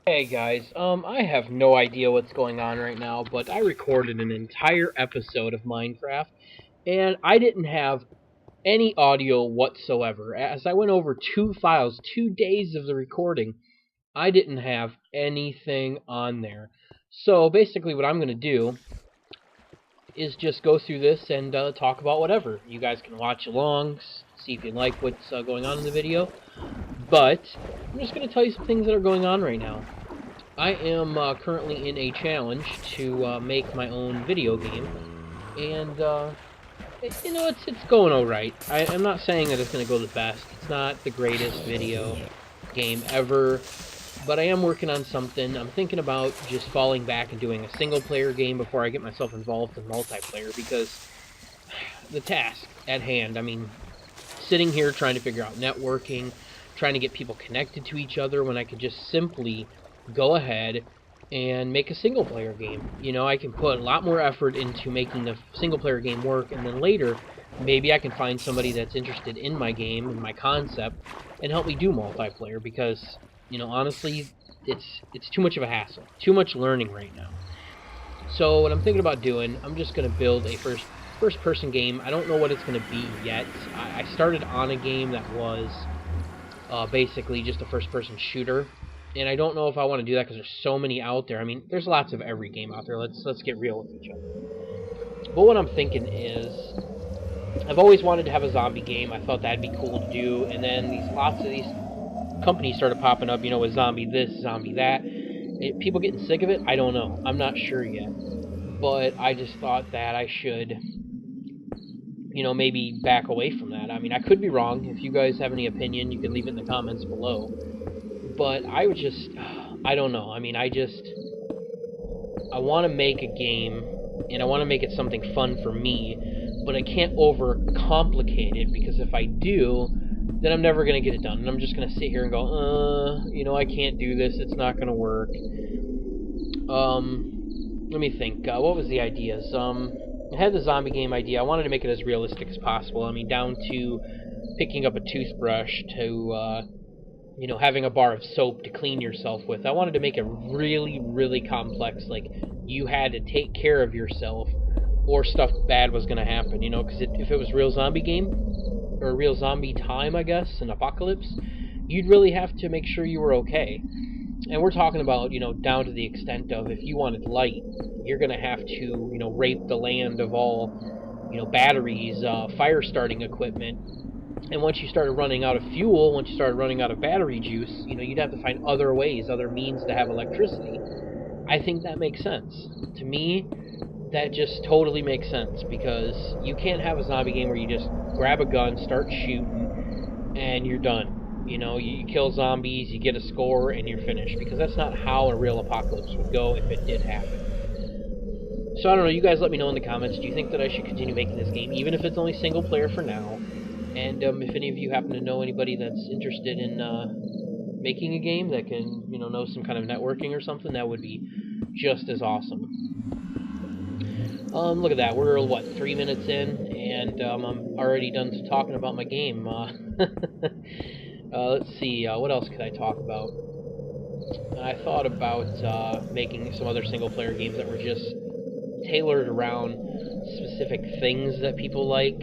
Hey guys, I have no idea what's going on right now, but I recorded an entire episode of Minecraft, and I didn't have any audio whatsoever. As I went over 2 files, 2 days of the recording, I didn't have anything on there. So basically, what I'm going to do is just go through this and talk about whatever. You guys can watch along, see if you like what's going on in the video, but I'm just going to tell you some things that are going on right now. I am currently in a challenge to make my own video game, and it's going all right. I'm not saying that it's going to go the best. It's not the greatest video game ever, but I am working on something. I'm thinking about just falling back and doing a single player game before I get myself involved in multiplayer, because the task at hand, I mean, sitting here trying to figure out networking, trying to get people connected to each other when I could just simply go ahead and make a single player game. You know, I can put a lot more effort into making the single player game work, and then later maybe I can find somebody that's interested in my game and my concept and help me do multiplayer, because, you know, honestly, it's too much of a hassle. Too much learning right now. So what I'm thinking about doing, I'm just going to build a first person game. I don't know what it's going to be yet. I started on a game that was basically just a first person shooter, and I don't know if I want to do that because there's so many out there. I mean, there's lots of every game out there. Let's get real with each other. But what I'm thinking is, I've always wanted to have a zombie game. I thought that'd be cool to do, and then lots of these companies started popping up, you know, with zombie this, zombie that. People getting sick of it? I don't know. I'm not sure yet. But I just thought that I should, you know, maybe back away from that. I mean, I could be wrong. If you guys have any opinion, you can leave it in the comments below. But I would just, I don't know. I mean, I want to make a game, and I want to make it something fun for me, but I can't overcomplicate it, because if I do, then I'm never going to get it done. And I'm just going to sit here and go, you know, I can't do this. It's not going to work. Let me think. What was the ideas? I had the zombie game idea. I wanted to make it as realistic as possible. I mean, down to picking up a toothbrush to, you know, having a bar of soap to clean yourself with. I wanted to make it really, really complex. Like, you had to take care of yourself, or stuff bad was going to happen, you know, because if it was a real zombie game, or a real zombie time, I guess, an apocalypse, you'd really have to make sure you were okay. And we're talking about, you know, down to the extent of, if you wanted light, you're going to have to, you know, rape the land of all, you know, batteries, fire starting equipment. And once you started running out of fuel, once you started running out of battery juice, you know, you'd have to find other ways, other means to have electricity. I think that makes sense. To me, that just totally makes sense, because you can't have a zombie game where you just grab a gun, start shooting, and you're done. You know, you kill zombies, you get a score, and you're finished, because that's not how a real apocalypse would go if it did happen. So I don't know, you guys let me know in the comments, do you think that I should continue making this game, even if it's only single player for now? And if any of you happen to know anybody that's interested in making a game that can, you know some kind of networking or something, that would be just as awesome. Look at that, we're, what, 3 minutes in, and I'm already done talking about my game. Let's see, what else could I talk about? I thought about making some other single-player games that were just tailored around specific things that people like.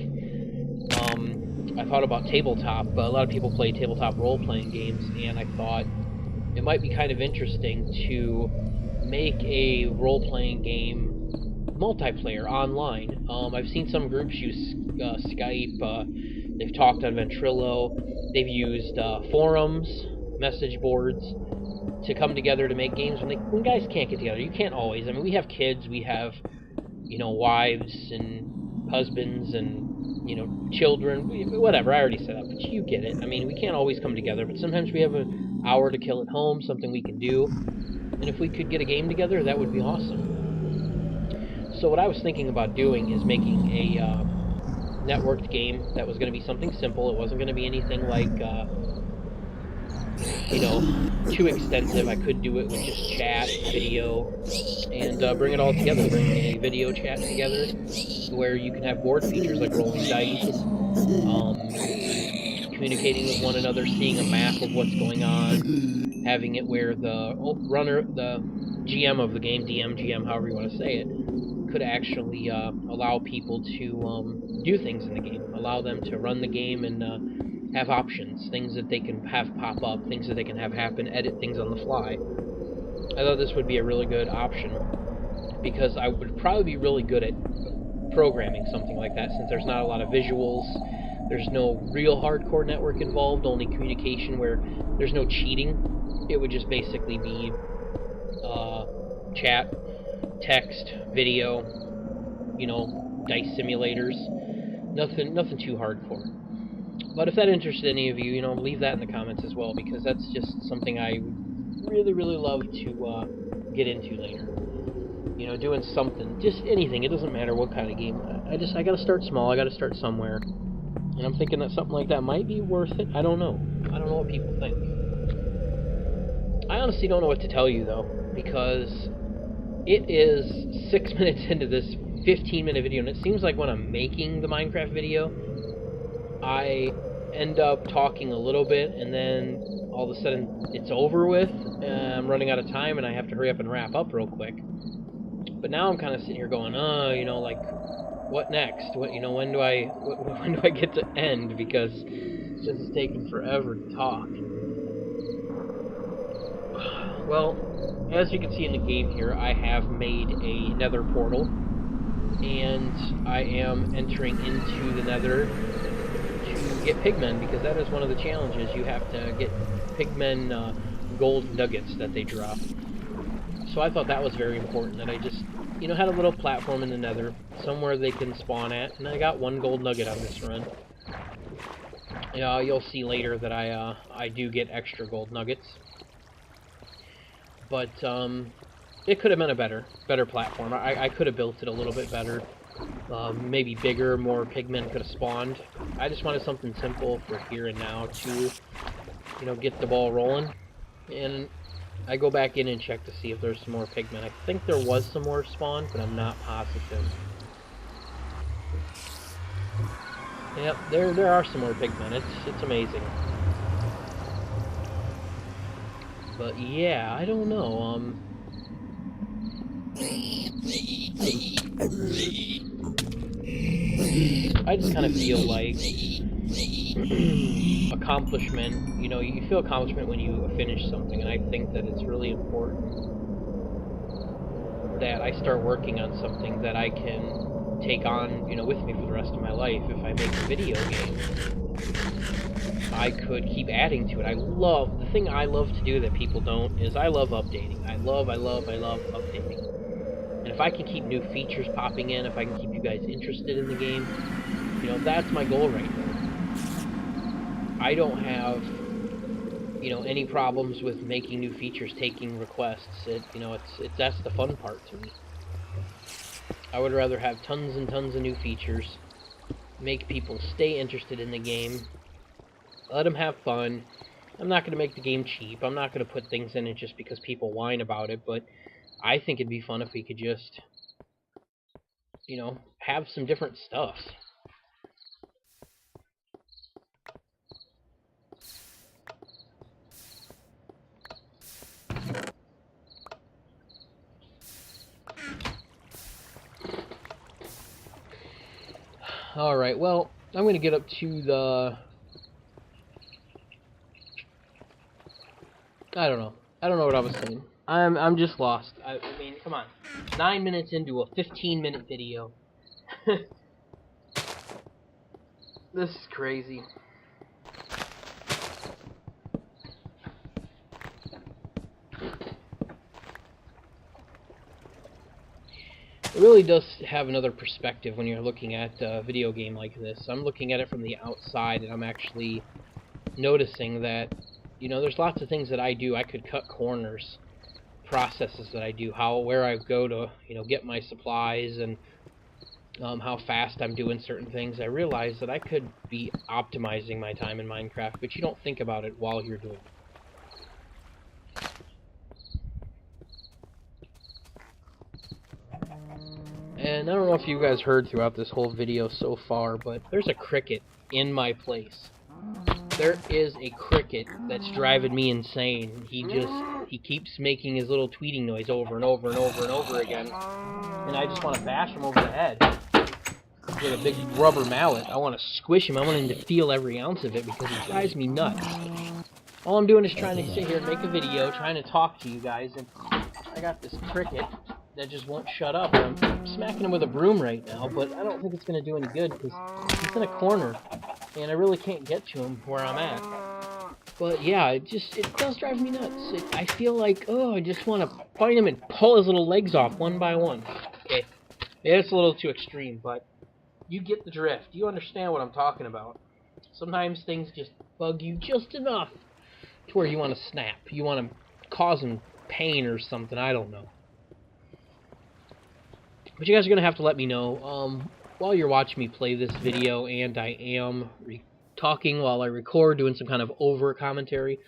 I thought about tabletop, but a lot of people play tabletop role-playing games, and I thought it might be kind of interesting to make a role-playing game multiplayer online. I've seen some groups use Skype, they've talked on Ventrilo, they've used forums, message boards, to come together to make games when guys can't get together. You can't always. I mean, we have kids, we have, you know, wives and husbands and, you know, children, whatever. I already said that, but you get it. I mean, we can't always come together, but sometimes we have an hour to kill at home, something we can do. And if we could get a game together, that would be awesome. So what I was thinking about doing is making a networked game that was going to be something simple. It wasn't going to be anything like, you know, too extensive. I could do it with just chat, video, and bring it all together. Bring a video chat together where you can have board features like rolling dice, communicating with one another, seeing a map of what's going on, having it where the GM of the game, DM, GM, however you want to say it, could actually allow people to do things in the game, allow them to run the game and have options, things that they can have pop up, things that they can have happen, edit things on the fly. I thought this would be a really good option, because I would probably be really good at programming something like that, since there's not a lot of visuals, there's no real hardcore network involved, only communication where there's no cheating. It would just basically be chat, text, video, you know, dice simulators. Nothing too hardcore. But if that interests any of you, you know, leave that in the comments as well, because that's just something I would really, really love to get into later. You know, doing something, just anything. It doesn't matter what kind of game. I gotta start small. I gotta start somewhere. And I'm thinking that something like that might be worth it. I don't know. I don't know what people think. I honestly don't know what to tell you, though, because it is 6 minutes into this 15-minute video, and it seems like when I'm making the Minecraft video, I end up talking a little bit, and then all of a sudden it's over with, and I'm running out of time, and I have to hurry up and wrap up real quick. But now I'm kind of sitting here going, you know, like, what next? What, you know, when do I get to end? Because this is taking forever to talk. Well, as you can see in the game here, I have made a nether portal, and I am entering into the nether to get pigmen, because that is one of the challenges. You have to get pigmen gold nuggets that they drop. So I thought that was very important, that I just, you know, had a little platform in the nether, somewhere they can spawn at, and I got 1 gold nugget on this run. You'll see later that I do get extra gold nuggets. But it could have been a better platform. I could have built it a little bit better. Maybe bigger, more pigmen could have spawned. I just wanted something simple for here and now to, you know, get the ball rolling. And I go back in and check to see if there's some more pigmen. I think there was some more spawn, but I'm not positive. Yep, there are some more pigmen. It's amazing. But yeah, I don't know. I just kind of feel like accomplishment. You know, you feel accomplishment when you finish something, and I think that it's really important that I start working on something that I can take on, you know, with me for the rest of my life. If I make a video game, I could keep adding to it. The thing I love to do that people don't is I love updating. I love updating. And if I can keep new features popping in, if I can keep you guys interested in the game, you know, that's my goal right now. I don't have, you know, any problems with making new features, taking requests. You know, that's the fun part to me. I would rather have tons and tons of new features, make people stay interested in the game, let them have fun. I'm not going to make the game cheap. I'm not going to put things in it just because people whine about it, but I think it'd be fun if we could just, you know, have some different stuff. Alright, well, I'm going to get up to the... I don't know what I was saying. I'm just lost. I mean, come on. 9 minutes into a 15-minute video. This is crazy. It really does have another perspective when you're looking at a video game like this. I'm looking at it from the outside, and I'm actually noticing that, you know, there's lots of things that I do. I could cut corners, processes that I do, where I go to, you know, get my supplies, and how fast I'm doing certain things. I realize that I could be optimizing my time in Minecraft, but you don't think about it while you're doing it. And I don't know if you guys heard throughout this whole video so far, but there's a cricket in my place. there is a cricket that's driving me insane. He keeps making his little tweeting noise over and over and over and over again. And I just want to bash him over the head with a big rubber mallet. I want to squish him. I want him to feel every ounce of it because he drives me nuts. All I'm doing is trying to sit here and make a video, trying to talk to you guys, and I got this cricket that just won't shut up. I'm smacking him with a broom right now, but I don't think it's going to do any good because he's in a corner, and I really can't get to him where I'm at. But yeah, it does drive me nuts. I feel like, I just want to find him and pull his little legs off one by one. Okay, yeah, it's a little too extreme, but you get the drift. You understand what I'm talking about. Sometimes things just bug you just enough to where you want to snap. You want to cause him pain or something. I don't know. But you guys are going to have to let me know while you're watching me play this video, and I am talking while I record, doing some kind of over commentary.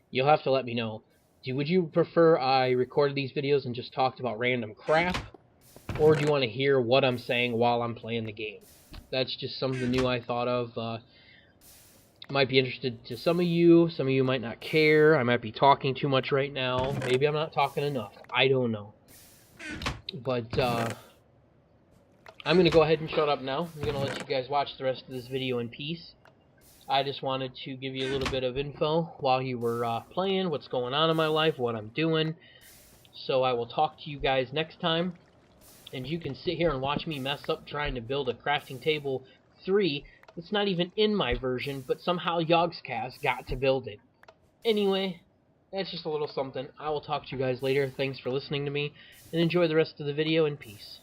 You'll have to let me know. Would you prefer I recorded these videos and just talked about random crap? Or do you want to hear what I'm saying while I'm playing the game? That's just something new I thought of. Might be interested to some of you might not care. I might be talking too much right now. Maybe I'm not talking enough. I don't know. But I'm going to go ahead and shut up now. I'm going to let you guys watch the rest of this video in peace. I just wanted to give you a little bit of info while you were playing, what's going on in my life, what I'm doing. So I will talk to you guys next time. And you can sit here and watch me mess up trying to build a crafting table 3 that's not even in my version, but somehow Yogscast got to build it. Anyway, that's just a little something. I will talk to you guys later. Thanks for listening to me, and enjoy the rest of the video in peace.